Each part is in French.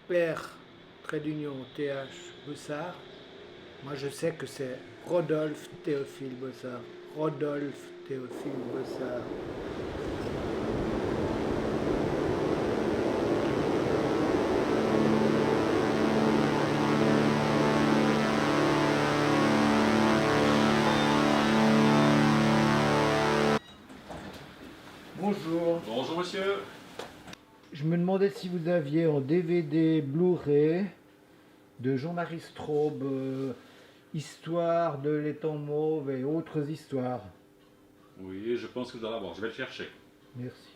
Père, trait d'union, TH, Bossard. Moi, je sais que c'est Rodolphe Théophile Bossard. Rodolphe Théophile Bossard. Bonjour. Bonjour monsieur. Je me demandais si vous aviez en DVD Blu-ray de Jean-Marie Straub, Histoire de l'étang mauve et autres histoires. Oui, je pense que vous allez l'avoir. Je vais le chercher. Merci.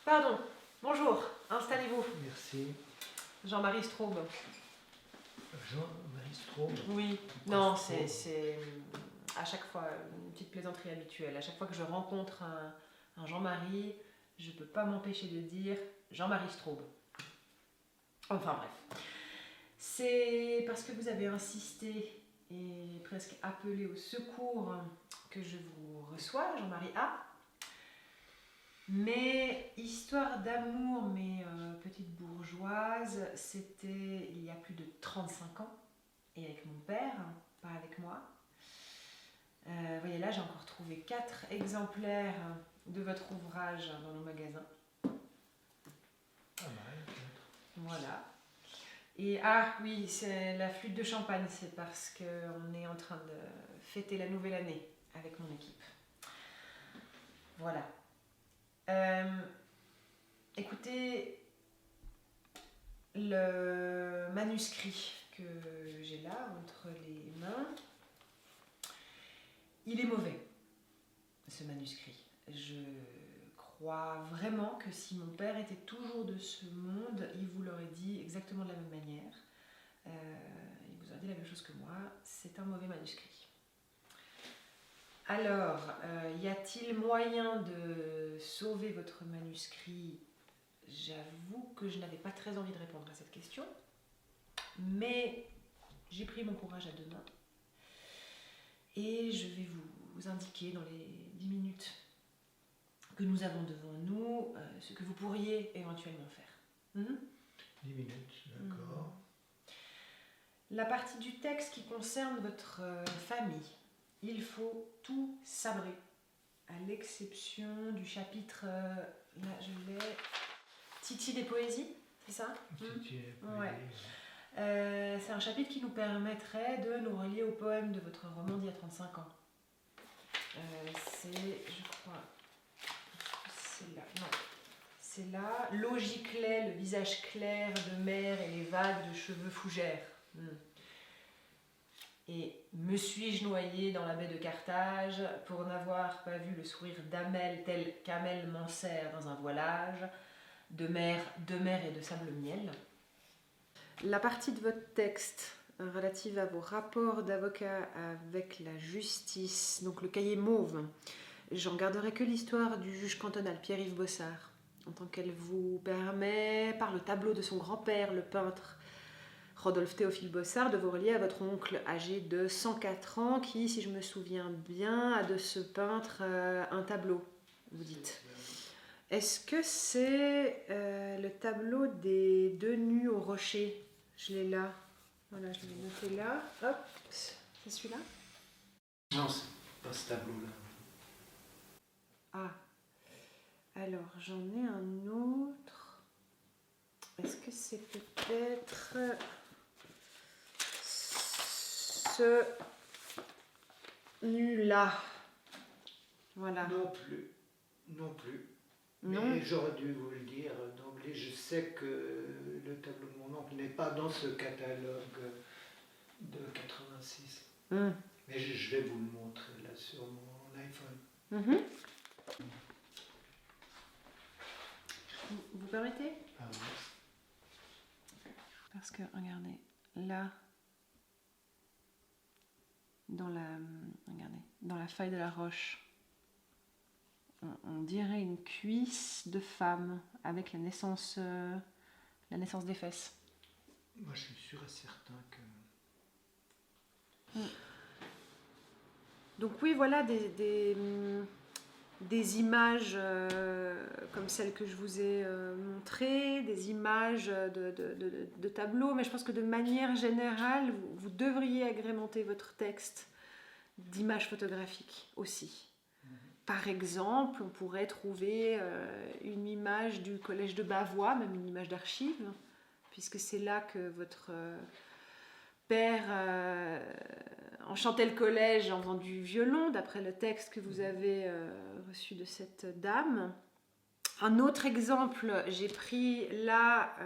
Pardon, bonjour, installez-vous. Merci. Jean-Marie Straub. Jean-Marie Straub. Oui, non, c'est à chaque fois une petite plaisanterie habituelle. À chaque fois que je rencontre un Jean-Marie, je ne peux pas m'empêcher de dire Jean-Marie Straub. Enfin bref. C'est parce que vous avez insisté et presque appelé au secours que je vous reçois, Jean-Marie A. Mais histoire d'amour, mais petite bourgeoise, c'était il y a plus de 35 ans, et avec mon père, pas avec moi. Vous voyez là, j'ai encore trouvé 4 exemplaires de votre ouvrage dans nos magasins. Pas mal, peut-être. Voilà. Et ah oui, c'est la flûte de champagne, c'est parce qu'on est en train de fêter la nouvelle année avec mon équipe. Voilà. Écoutez, le manuscrit que j'ai là entre les mains, il est mauvais, ce manuscrit. Je crois vraiment que si mon père était toujours de ce monde, il vous l'aurait dit exactement de la même manière. Il vous aurait dit la même chose que moi, c'est un mauvais manuscrit. Alors, y a-t-il moyen de sauver votre manuscrit ? J'avoue que je n'avais pas très envie de répondre à cette question, mais j'ai pris mon courage à deux mains et je vais vous indiquer dans les 10 minutes que nous avons devant nous ce que vous pourriez éventuellement faire. 10 minutes, d'accord. La partie du texte qui concerne votre famille, il faut tout sabrer, à l'exception du chapitre, là je l'ai, Titi des poésies, c'est ça ? Titi des poésies, ouais. C'est un chapitre qui nous permettrait de nous relier au poème de votre roman d'il y a 35 ans. C'est, je crois, c'est là, non, c'est là, Logiclet, le visage clair de mer et les vagues de cheveux fougères. Et me suis-je noyé dans la baie de Carthage pour n'avoir pas vu le sourire d'Amel tel qu'Amel m'ensert dans un voilage de mer et de sable miel. La partie de votre texte relative à vos rapports d'avocat avec la justice, donc le cahier mauve, j'en garderai que l'histoire du juge cantonal Pierre-Yves Bossard, en tant qu'elle vous permet, par le tableau de son grand-père, le peintre Rodolphe Théophile Bossard, de vous relier à votre oncle âgé de 104 ans qui, si je me souviens bien, a de ce peintre un tableau, vous dites. Est-ce que c'est le tableau des deux nus au rocher ? Je l'ai là. Voilà, je l'ai noté là. Hop, c'est celui-là ? Non, c'est pas ce tableau-là. Ah, alors j'en ai un autre. Est-ce que c'est peut-être ce nu-là ? Voilà. Non plus. Non plus. Non. Mais j'aurais dû vous le dire d'emblée. Je sais que le tableau de mon oncle n'est pas dans ce catalogue de 86. Mais je vais vous le montrer là sur mon iPhone. Vous permettez ? Ah oui. Parce que, regardez, là, dans la faille de la roche, on dirait une cuisse de femme avec la naissance la naissance des fesses. Moi, je suis sûr et certain que... Donc oui, voilà des images comme celles que je vous ai montrées, des images de tableaux, mais je pense que de manière générale, vous devriez agrémenter votre texte d'images photographiques aussi. Par exemple, on pourrait trouver une image du collège de Bavois, même une image d'archive, puisque c'est là que votre père enchantait le collège en faisant du violon, d'après le texte que vous avez reçu de cette dame. Un autre exemple, j'ai pris là,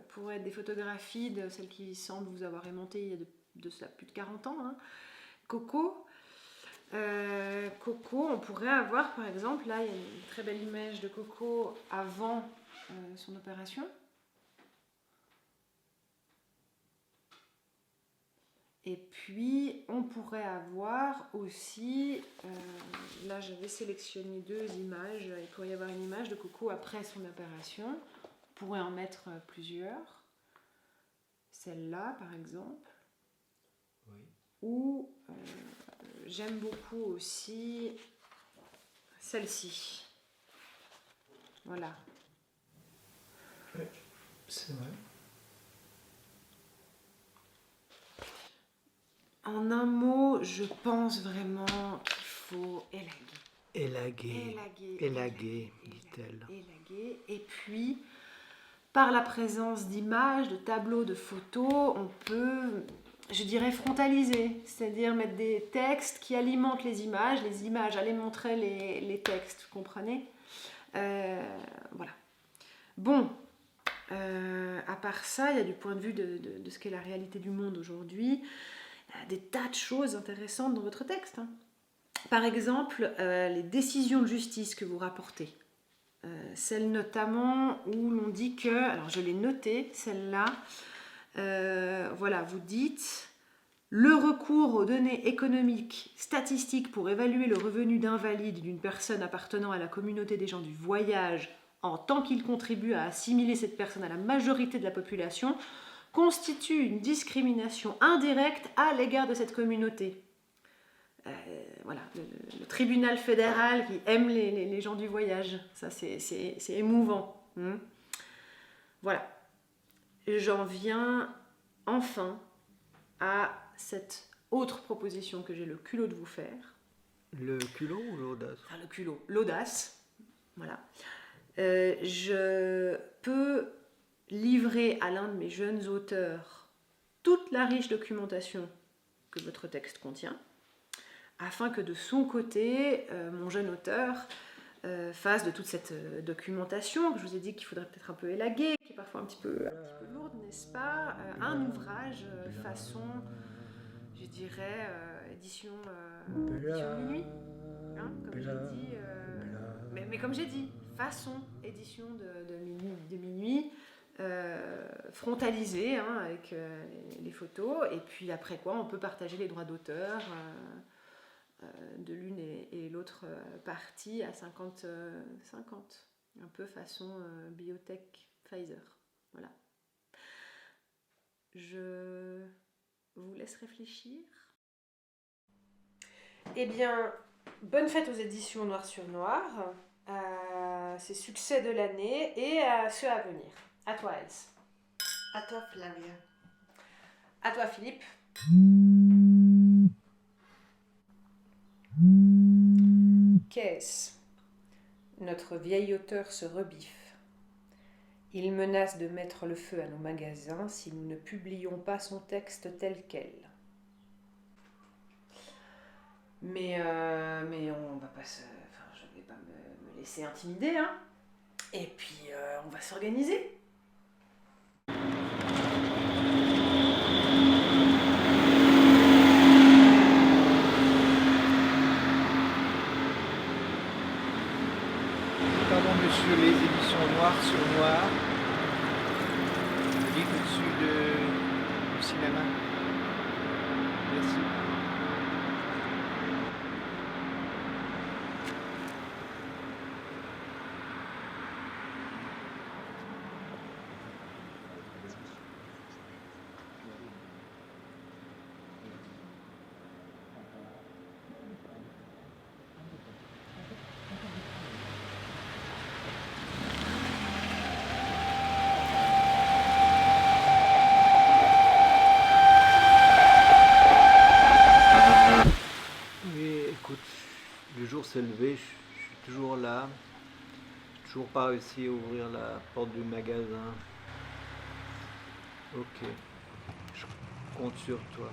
pour être des photographies de celles qui semblent vous avoir aimanté il y a de cela plus de 40 ans, hein. Coco. Coco, on pourrait avoir par exemple, là il y a une très belle image de Coco avant son opération. Et puis on pourrait avoir aussi, là j'avais sélectionné 2 images, il pourrait y avoir une image de Coco après son opération, on pourrait en mettre plusieurs, celle-là par exemple, Oui. ou j'aime beaucoup aussi celle-ci. Voilà. Oui, c'est vrai. En un mot, je pense vraiment qu'il faut Élaguer, dit-elle. Élaguer. Et puis, par la présence d'images, de tableaux, de photos, on peut, je dirais, frontaliser, c'est-à-dire mettre des textes qui alimentent les images alimenteraient les textes, vous comprenez ? Voilà. Bon, à part ça, il y a du point de vue de ce qu'est la réalité du monde aujourd'hui, des tas de choses intéressantes dans votre texte, hein. Par exemple, les décisions de justice que vous rapportez. Celle notamment où l'on dit que, alors je l'ai notée, celle-là, voilà, vous dites le recours aux données économiques, statistiques pour évaluer le revenu d'invalide d'une personne appartenant à la communauté des gens du voyage en tant qu'il contribue à assimiler cette personne à la majorité de la population constitue une discrimination indirecte à l'égard de cette communauté. Voilà, le tribunal fédéral qui aime les gens du voyage, ça c'est émouvant. Voilà. J'en viens enfin à cette autre proposition que j'ai le culot de vous faire. Le culot ou l'audace ? Enfin, le culot, l'audace. Voilà. Je peux livrer à l'un de mes jeunes auteurs toute la riche documentation que votre texte contient, afin que de son côté, mon jeune auteur fasse de toute cette documentation, que je vous ai dit qu'il faudrait peut-être un peu élaguer, qui est parfois un petit peu lourde, n'est-ce pas, un ouvrage façon, je dirais, édition minuit, hein, comme j'ai dit, mais comme j'ai dit, façon édition de minuit, frontalisée, hein, avec les photos, et puis après quoi on peut partager les droits d'auteur de l'une et l'autre partie à 50-50, un peu façon biotech Pfizer. Voilà. Je vous laisse réfléchir. Eh bien, bonne fête aux éditions Noir sur Noir, à ces succès de l'année et à ceux à venir. À toi, Else. À toi, Flavia. À toi, Philippe. Qu'est-ce ? Notre vieil auteur se rebiffe. Il menace de mettre le feu à nos magasins si nous ne publions pas son texte tel quel. Mais on va pas se... Enfin, je vais pas me laisser intimider, hein. Et puis, on va s'organiser. Pardon, monsieur, les éditions Noir sur Noir, livre au-dessus du cinéma. Merci. toujours pas réussi à ouvrir la porte du magasin. Ok, je compte sur toi.